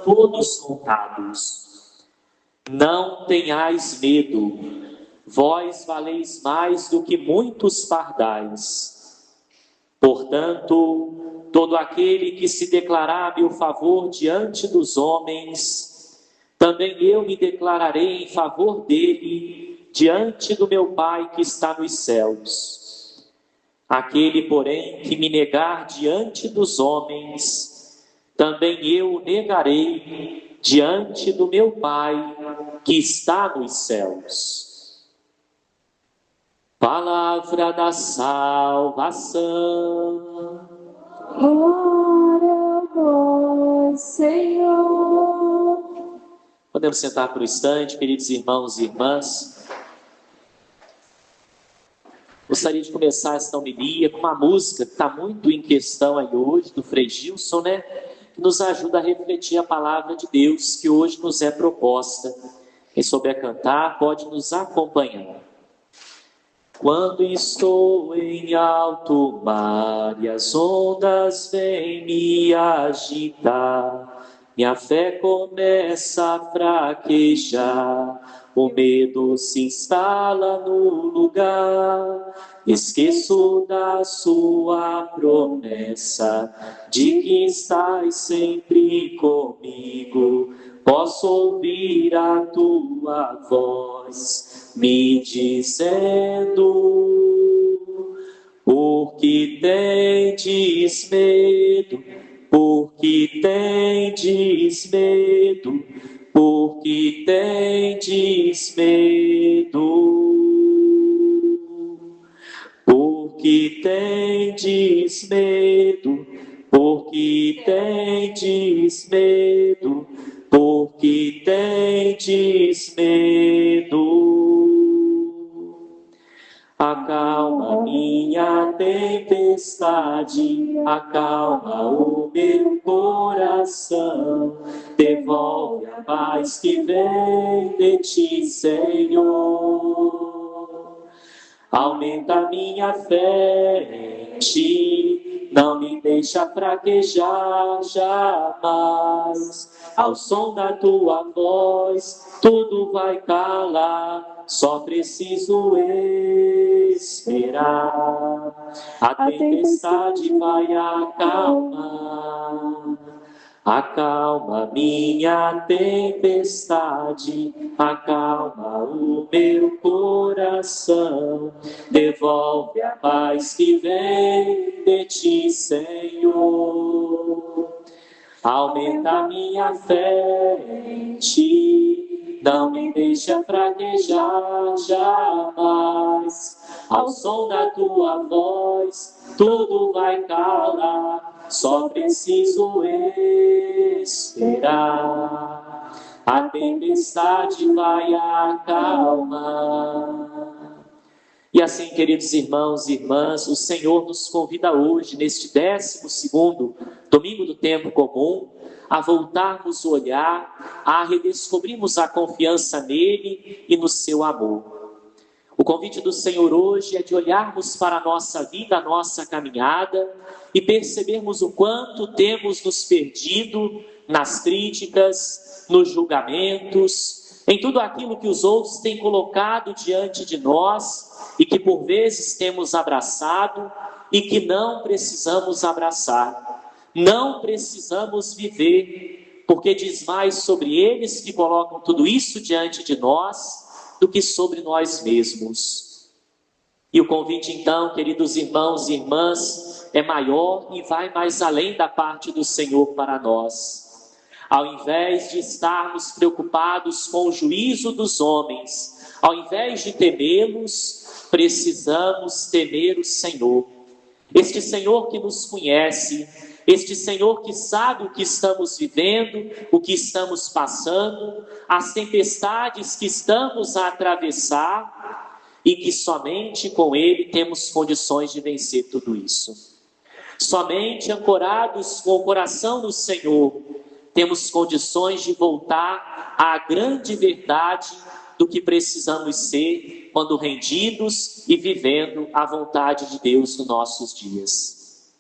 todos contados. Não tenhais medo, vós valeis mais do que muitos pardais. Portanto, todo aquele que se declarar a meu favor diante dos homens, também eu me declararei em favor dele diante do meu Pai que está nos céus. Aquele, porém, que me negar diante dos homens, também eu o negarei diante do meu Pai que está nos céus. Palavra da salvação. Glória a vós, Senhor. Podemos sentar por um instante, queridos irmãos e irmãs. Gostaria de começar esta homilia com uma música que está muito em questão aí hoje, do Frei Gilson, né? Que nos ajuda a refletir a palavra de Deus que hoje nos é proposta. Quem souber cantar pode nos acompanhar. Quando estou em alto mar e as ondas vêm me agitar, minha fé começa a fraquejar, o medo se instala no lugar. Esqueço da sua promessa, de que estás sempre comigo. Posso ouvir a tua voz me dizendo: por que tendes medo? Por que tendes medo? Por que tendes medo? Por que tendes medo? Por que tendes medo? Por que tendes medo? Acalma minha tempestade, acalma o meu coração, devolve a paz que vem de ti, Senhor. Aumenta minha fé em ti, não me deixa fraquejar jamais. Ao som da tua voz, tudo vai calar, só preciso esperar. A tempestade vai acalmar. Acalma minha tempestade, acalma o meu coração, devolve a paz que vem de ti, Senhor. Aumenta minha fé em ti, não me deixa fraquejar jamais. Ao som da tua voz, tudo vai calar, só preciso esperar. A tempestade vai acalmar. E assim, queridos irmãos e irmãs, o Senhor nos convida hoje, neste 12º domingo do tempo comum, a voltarmos o olhar, a redescobrirmos a confiança nele e no seu amor. O convite do Senhor hoje é de olharmos para a nossa vida, a nossa caminhada, e percebermos o quanto temos nos perdido nas críticas, nos julgamentos, em tudo aquilo que os outros têm colocado diante de nós e que por vezes temos abraçado e que não precisamos abraçar, não precisamos viver, porque diz mais sobre eles que colocam tudo isso diante de nós do que sobre nós mesmos. E o convite então, queridos irmãos e irmãs, é maior e vai mais além da parte do Senhor para nós. Ao invés de estarmos preocupados com o juízo dos homens, ao invés de temê-los, precisamos temer o Senhor. Este Senhor que nos conhece, este Senhor que sabe o que estamos vivendo, o que estamos passando, as tempestades que estamos a atravessar e que somente com Ele temos condições de vencer tudo isso. Somente ancorados com o coração no Senhor, temos condições de voltar à grande verdade do que precisamos ser quando rendidos e vivendo a vontade de Deus nos nossos dias.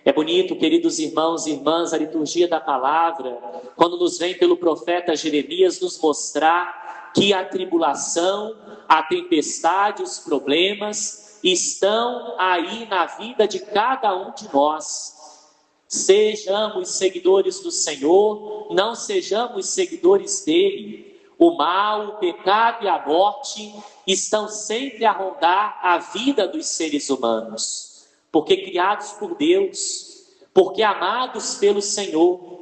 É bonito, queridos irmãos e irmãs, a liturgia da palavra, quando nos vem pelo profeta Jeremias nos mostrar que a tribulação, a tempestade, os problemas estão aí na vida de cada um de nós. Sejamos seguidores do Senhor, não sejamos seguidores dele. O mal, o pecado e a morte estão sempre a rondar a vida dos seres humanos, porque criados por Deus, porque amados pelo Senhor.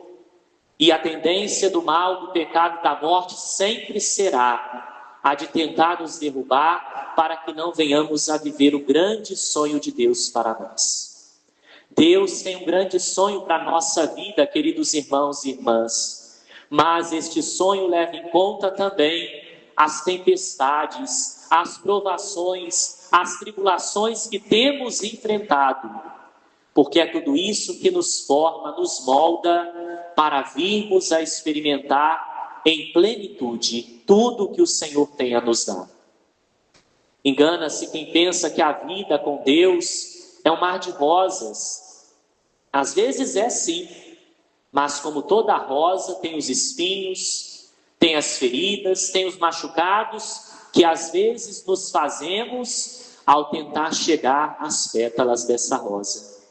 E a tendência do mal, do pecado e da morte sempre será a de tentar nos derrubar para que não venhamos a viver o grande sonho de Deus para nós. Deus tem um grande sonho para a nossa vida, queridos irmãos e irmãs, mas este sonho leva em conta também as tempestades, as provações, as tribulações que temos enfrentado, porque é tudo isso que nos forma, nos molda para virmos a experimentar em plenitude tudo que o Senhor tem a nos dar. Engana-se quem pensa que a vida com Deus é um mar de rosas. Às vezes é sim, mas como toda rosa tem os espinhos, tem as feridas, tem os machucados, que às vezes nos fazemos ao tentar chegar às pétalas dessa rosa.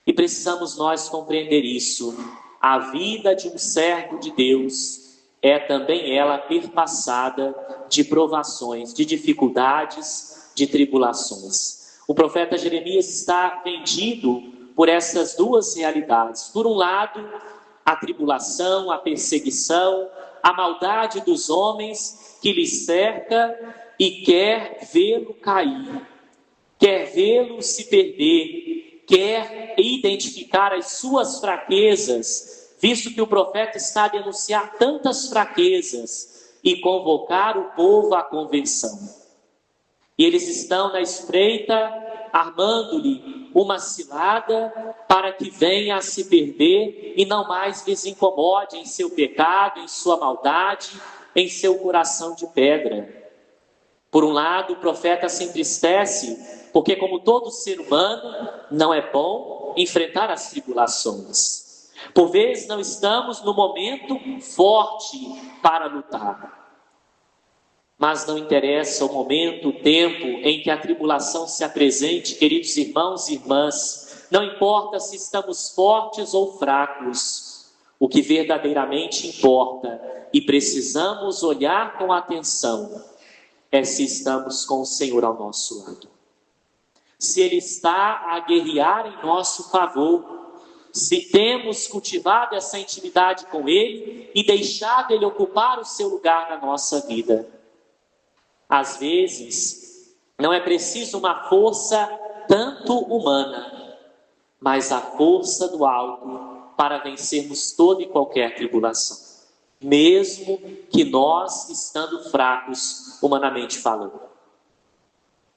E precisamos nós compreender isso. A vida de um servo de Deus é também ela perpassada de provações, de dificuldades, de tribulações. O profeta Jeremias está vendido por essas duas realidades. Por um lado, a tribulação, a perseguição, a maldade dos homens que lhe cerca e quer vê-lo cair, quer vê-lo se perder, quer identificar as suas fraquezas, visto que o profeta está a denunciar tantas fraquezas e convocar o povo à conversão. E eles estão na espreita, armando-lhe uma cilada para que venha a se perder e não mais lhes incomode em seu pecado, em sua maldade, em seu coração de pedra. Por um lado, o profeta se entristece, porque como todo ser humano, não é bom enfrentar as tribulações. Por vezes não estamos no momento forte para lutar. Mas não interessa o momento, o tempo em que a tribulação se apresente, queridos irmãos e irmãs. Não importa se estamos fortes ou fracos. O que verdadeiramente importa e precisamos olhar com atenção é se estamos com o Senhor ao nosso lado. Se Ele está a guerrear em nosso favor. Se temos cultivado essa intimidade com Ele e deixado Ele ocupar o seu lugar na nossa vida. Às vezes, não é preciso uma força tanto humana, mas a força do alto para vencermos toda e qualquer tribulação, mesmo que nós estando fracos, humanamente falando.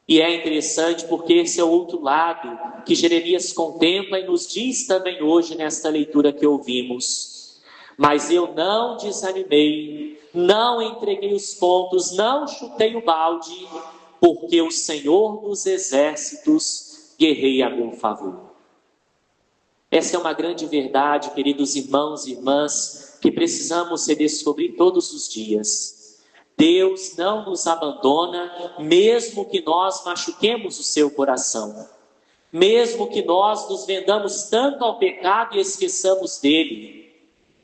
E é interessante porque esse é o outro lado que Jeremias contempla e nos diz também hoje nesta leitura que ouvimos. Mas eu não desanimei, não entreguei os pontos, não chutei o balde, porque o Senhor dos exércitos guerreia a meu favor. Essa é uma grande verdade, queridos irmãos e irmãs, que precisamos redescobrir todos os dias. Deus não nos abandona, mesmo que nós machuquemos o seu coração. Mesmo que nós nos vendamos tanto ao pecado e esqueçamos dele.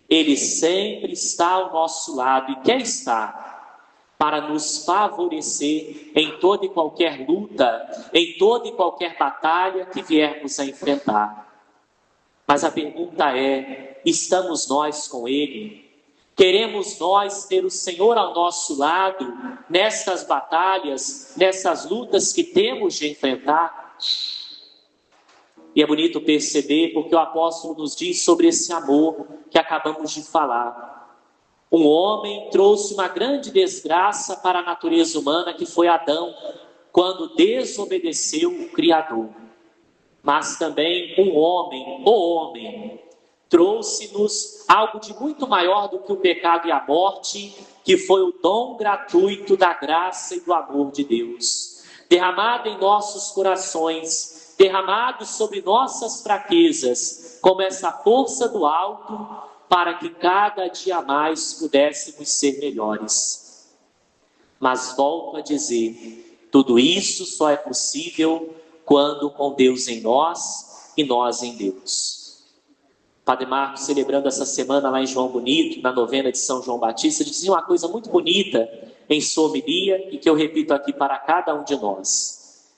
Ele sempre está ao nosso lado e quer estar para nos favorecer em toda e qualquer luta, em toda e qualquer batalha que viermos a enfrentar. Mas a pergunta é, estamos nós com Ele? Queremos nós ter o Senhor ao nosso lado nessas batalhas, nessas lutas que temos de enfrentar? E é bonito perceber porque o apóstolo nos diz sobre esse amor que acabamos de falar. Um homem trouxe uma grande desgraça para a natureza humana, que foi Adão, quando desobedeceu o Criador. Mas também o homem, trouxe-nos algo de muito maior do que o pecado e a morte, que foi o dom gratuito da graça e do amor de Deus, derramado em nossos corações, derramado sobre nossas fraquezas, como essa força do alto, para que cada dia mais pudéssemos ser melhores. Mas volto a dizer, tudo isso só é possível quando com Deus em nós e nós em Deus. Padre Marcos, celebrando essa semana lá em João Bonito, na novena de São João Batista, dizia uma coisa muito bonita em sua homilia e que eu repito aqui para cada um de nós.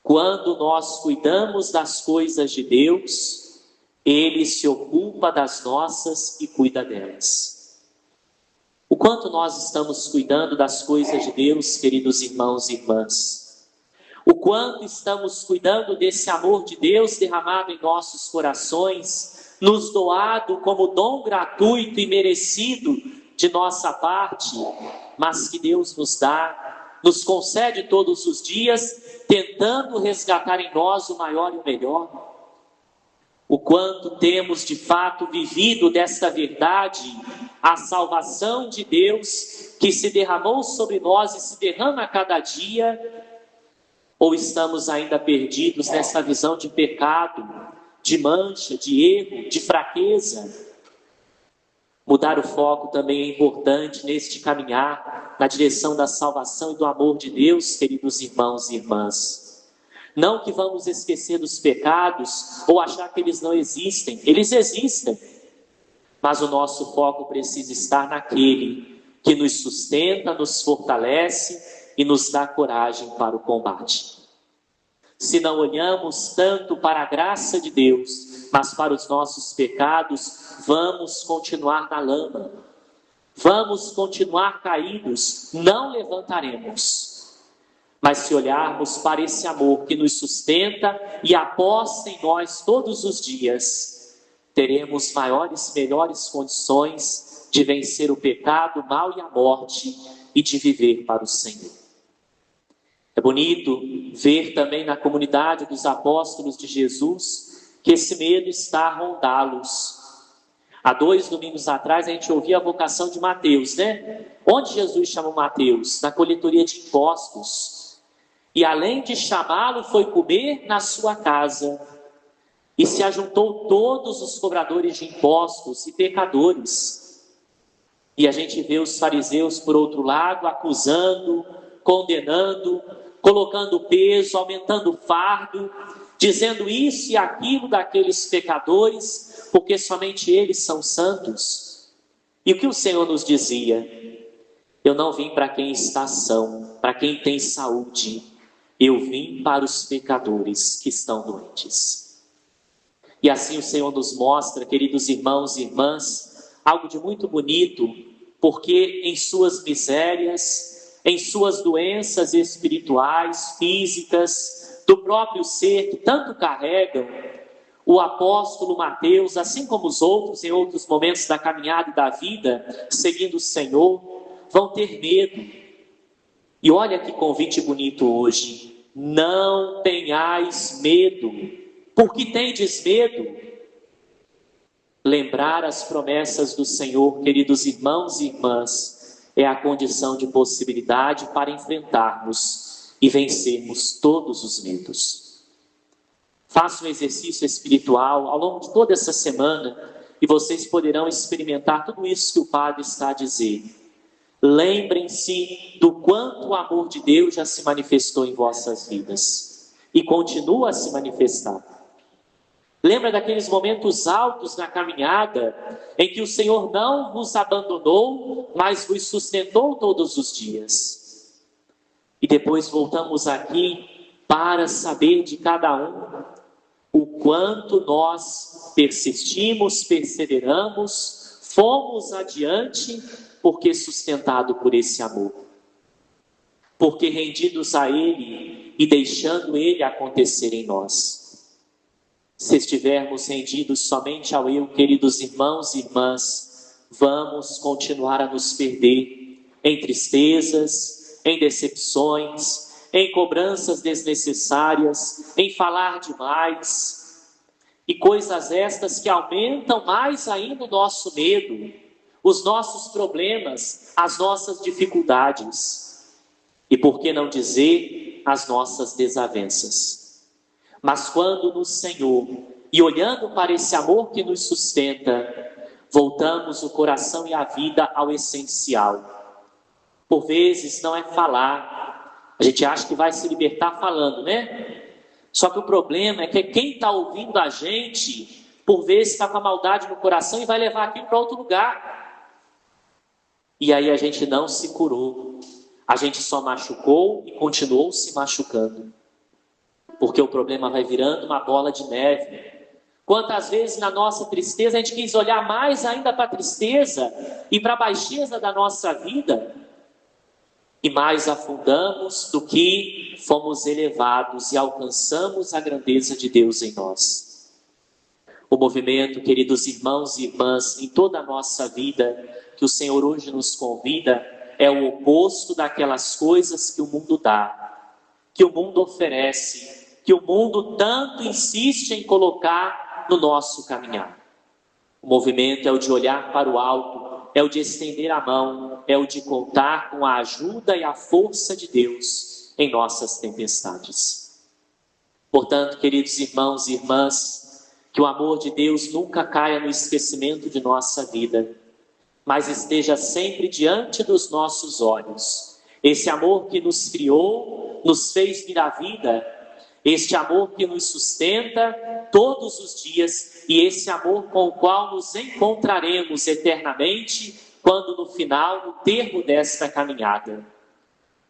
Quando nós cuidamos das coisas de Deus, Ele se ocupa das nossas e cuida delas. O quanto nós estamos cuidando das coisas de Deus, queridos irmãos e irmãs. O quanto estamos cuidando desse amor de Deus derramado em nossos corações, nos doado como dom gratuito e merecido de nossa parte, mas que Deus nos dá, nos concede todos os dias, tentando resgatar em nós o maior e o melhor. O quanto temos de fato vivido desta verdade, a salvação de Deus que se derramou sobre nós e se derrama a cada dia, ou estamos ainda perdidos nessa visão de pecado, de mancha, de erro, de fraqueza? Mudar o foco também é importante neste caminhar na direção da salvação e do amor de Deus, queridos irmãos e irmãs. Não que vamos esquecer dos pecados ou achar que eles não existem. Eles existem. Mas o nosso foco precisa estar naquele que nos sustenta, nos fortalece e nos dá coragem para o combate. Se não olhamos tanto para a graça de Deus, mas para os nossos pecados, vamos continuar na lama. Vamos continuar caídos, não levantaremos. Mas se olharmos para esse amor que nos sustenta e aposta em nós todos os dias, teremos maiores, melhores condições de vencer o pecado, o mal e a morte e de viver para o Senhor. É bonito ver também na comunidade dos apóstolos de Jesus que esse medo está a rondá-los. Há 2 domingos atrás a gente ouvia a vocação de Mateus, né? Onde Jesus chamou Mateus? Na coletoria de impostos. E além de chamá-lo, foi comer na sua casa. E se ajuntou todos os cobradores de impostos e pecadores. E a gente vê os fariseus, por outro lado, acusando, condenando, colocando peso, aumentando o fardo, dizendo isso e aquilo daqueles pecadores, porque somente eles são santos. E o que o Senhor nos dizia? Eu não vim para quem está são, para quem tem saúde. Eu vim para os pecadores que estão doentes. E assim o Senhor nos mostra, queridos irmãos e irmãs, algo de muito bonito, porque em suas misérias, em suas doenças espirituais, físicas, do próprio ser que tanto carregam, o apóstolo Mateus, assim como os outros em outros momentos da caminhada e da vida, seguindo o Senhor, vão ter medo. E olha que convite bonito hoje: não tenhais medo. Por que tendes medo? Lembrar as promessas do Senhor, queridos irmãos e irmãs, é a condição de possibilidade para enfrentarmos e vencermos todos os medos. Faça um exercício espiritual ao longo de toda essa semana e vocês poderão experimentar tudo isso que o Padre está a dizer. Lembrem-se do quanto o amor de Deus já se manifestou em vossas vidas e continua a se manifestar. Lembra daqueles momentos altos na caminhada em que o Senhor não vos abandonou, mas vos sustentou todos os dias. E depois voltamos aqui para saber de cada um o quanto nós persistimos, perseveramos, fomos adiante, porque sustentado por esse amor. Porque rendidos a Ele e deixando Ele acontecer em nós. Se estivermos rendidos somente ao eu, queridos irmãos e irmãs, vamos continuar a nos perder em tristezas, em decepções, em cobranças desnecessárias, em falar demais, e coisas estas que aumentam mais ainda o nosso medo, os nossos problemas, as nossas dificuldades, e por que não dizer, as nossas desavenças. Mas quando no Senhor, e olhando para esse amor que nos sustenta, voltamos o coração e a vida ao essencial. Por vezes não é falar, a gente acha que vai se libertar falando, né? Só que o problema é que quem está ouvindo a gente, por vezes está com a maldade no coração e vai levar aquilo para outro lugar. E aí a gente não se curou, a gente só machucou e continuou se machucando. Porque o problema vai virando uma bola de neve. Quantas vezes na nossa tristeza a gente quis olhar mais ainda para a tristeza e para a baixeza da nossa vida, e mais afundamos do que fomos elevados e alcançamos a grandeza de Deus em nós. O movimento, queridos irmãos e irmãs, em toda a nossa vida, que o Senhor hoje nos convida, é o oposto daquelas coisas que o mundo dá, que o mundo oferece, que o mundo tanto insiste em colocar no nosso caminhar. O movimento é o de olhar para o alto, é o de estender a mão, é o de contar com a ajuda e a força de Deus em nossas tempestades. Portanto, queridos irmãos e irmãs, que o amor de Deus nunca caia no esquecimento de nossa vida, mas esteja sempre diante dos nossos olhos. Esse amor que nos criou, nos fez vir à vida, este amor que nos sustenta todos os dias, e esse amor com o qual nos encontraremos eternamente, quando no final, no termo desta caminhada.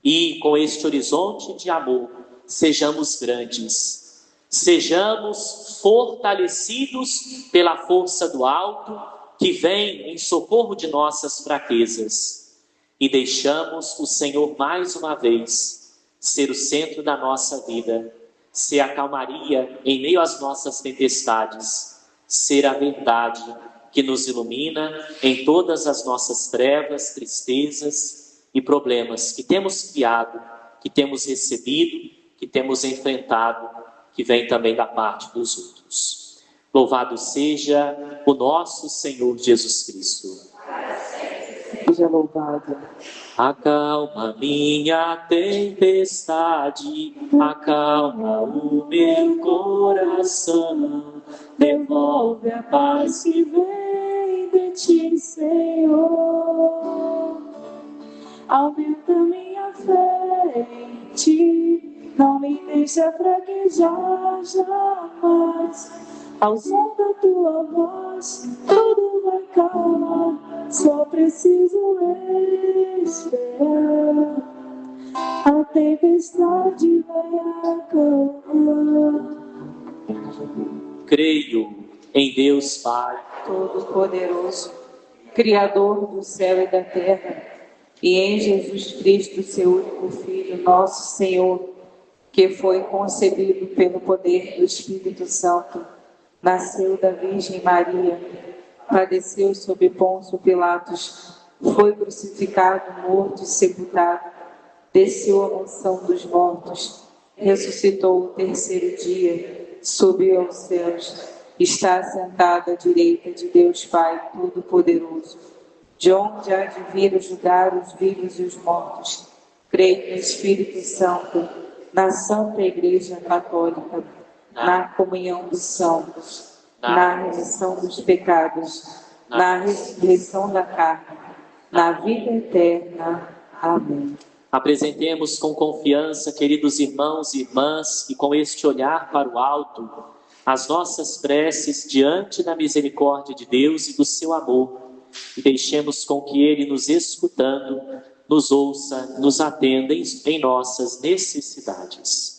E com este horizonte de amor, sejamos grandes, sejamos fortalecidos pela força do alto, que vem em socorro de nossas fraquezas, e deixamos o Senhor mais uma vez ser o centro da nossa vida, ser a calmaria em meio às nossas tempestades, ser a verdade que nos ilumina em todas as nossas trevas, tristezas e problemas que temos criado, que temos recebido, que temos enfrentado, que vem também da parte dos outros. Louvado seja o nosso Senhor Jesus Cristo. Seja louvado. Acalma minha tempestade, acalma o meu coração, devolve a paz que vem de ti, Senhor. Aumenta minha fé em ti, não me deixa fraquejar jamais. Ao som da tua voz, tudo vai calmar, só preciso esperar. A tempestade vai acalmar. Creio em Deus Pai Todo-Poderoso, Criador do céu e da terra, e em Jesus Cristo, seu único Filho, nosso Senhor, que foi concebido pelo poder do Espírito Santo, nasceu da Virgem Maria, padeceu sob Pôncio Pilatos, foi crucificado, morto e sepultado, desceu à mansão dos mortos, ressuscitou o terceiro dia, subiu aos céus, está sentado à direita de Deus Pai Todo-Poderoso, de onde há de vir julgar os vivos e os mortos. Creio no Espírito Santo, na Santa Igreja Católica, na comunhão dos santos, na remissão dos pecados, na ressurreição da carne, na vida eterna. Amém. Apresentemos com confiança, queridos irmãos e irmãs, e com este olhar para o alto, as nossas preces diante da misericórdia de Deus e do seu amor, e deixemos com que Ele, nos escutando, nos ouça, nos atenda em nossas necessidades.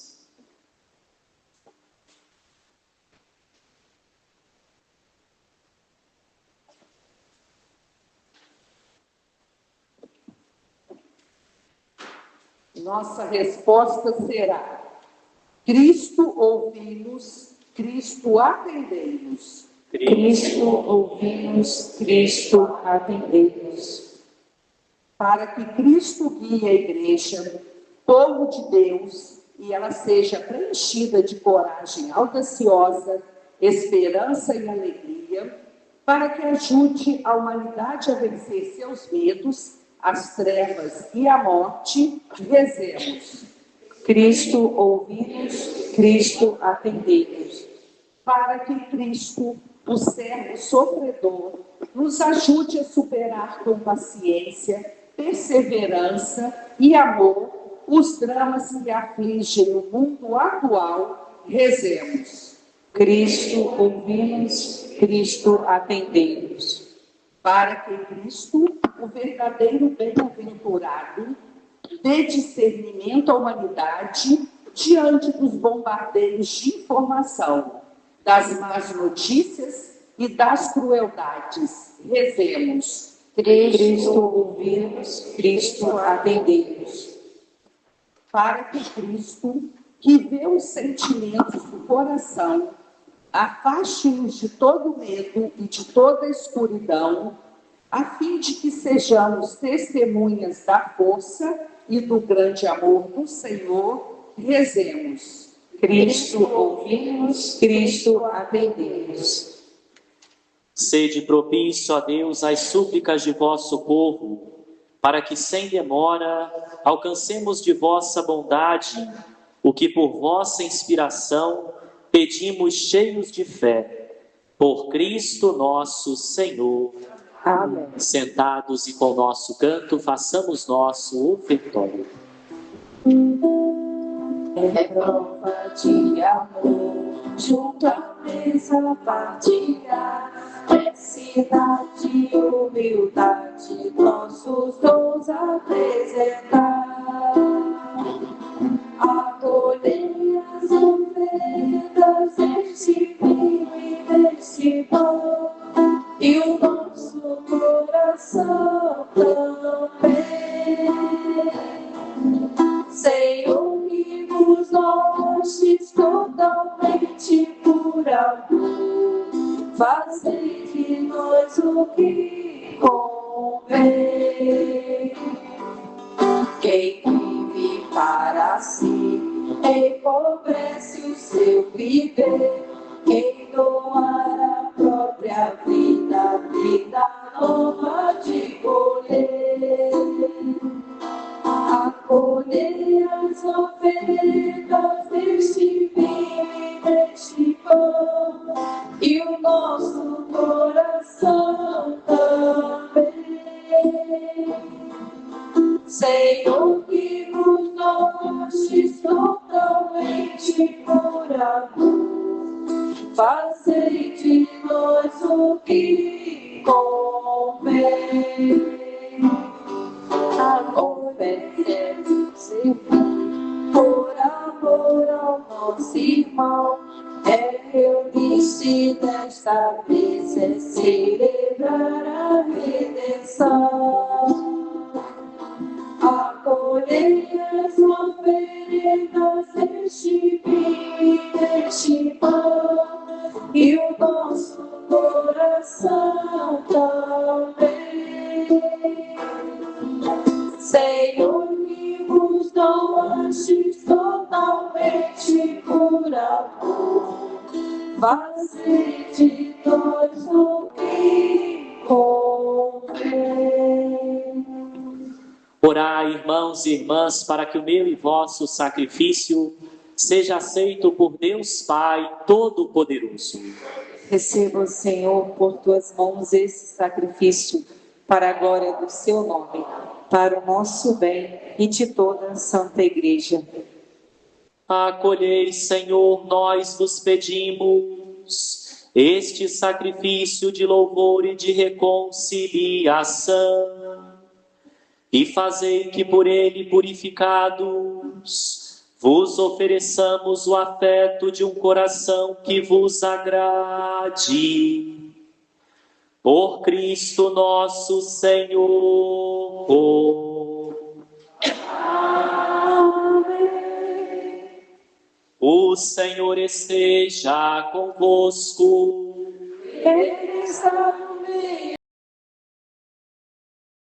Nossa resposta será: Cristo ouvi-nos, Cristo atendei-nos. Cristo ouvi-nos, Cristo atendei-nos. Para que Cristo guie a igreja, povo de Deus, e ela seja preenchida de coragem audaciosa, esperança e alegria, para que ajude a humanidade a vencer seus medos, as trevas e a morte, rezemos. Cristo ouvi-nos, Cristo, atendei-nos. Para que Cristo, o servo sofredor, nos ajude a superar com paciência, perseverança e amor os dramas que afligem o mundo atual, rezemos. Cristo, ouvi-nos. Cristo, atendei-nos. Para que Cristo, o verdadeiro bem-aventurado, dê discernimento à humanidade diante dos bombardeios de informação, das más notícias e das crueldades. Rezemos. Cristo, ouvi-nos. Cristo, atendei-nos. Para que Cristo, que vê os sentimentos do coração, afaste-nos de todo medo e de toda escuridão, a fim de que sejamos testemunhas da força e do grande amor do Senhor, rezemos. Cristo, ouvi-nos. Cristo, atendei-nos. Sede propício a Deus às súplicas de vosso povo, para que sem demora alcancemos de vossa bondade o que por vossa inspiração pedimos cheios de fé. Por Cristo nosso Senhor. Amém. Sentados e com nosso canto, façamos nosso ofertório. É prova de amor, junto à mesa partilhar, é sinal de humildade, nossos dons apresentar. Acolhei as ofertas deste vinho e deste pão, e o nosso coração também. Senhor, que vos nostes totalmente por amor, fazei de nós o que convém. Quem vive para si empobrece o seu viver. Quem doar a própria vida, vida nova de colher. Acolhei as ofertas deste vinho e deste pão, e o nosso coração também. Senhor, que vos nostes totalmente por amor, fazei de nós o que convém. Oferece servir por amor ao nosso irmão, é reunir-se desta vez, é celebrar a redenção. Acolhei as ofertas deste vinho e deste pão, e o nosso coração também. Senhor, que vos doastes totalmente por amor, fazei de nós o que convém. Orai, irmãos e irmãs, para que o meu e vosso sacrifício seja aceito por Deus Pai Todo-Poderoso. Receba, Senhor, por tuas mãos esse sacrifício, para a glória do seu nome, para o nosso bem e de toda a Santa Igreja. Acolhei, Senhor, nós vos pedimos, este sacrifício de louvor e de reconciliação, e fazei que por ele purificados vos ofereçamos o afeto de um coração que vos agrade. Por Cristo nosso Senhor. Amém. O Senhor esteja convosco. Ele está no meio.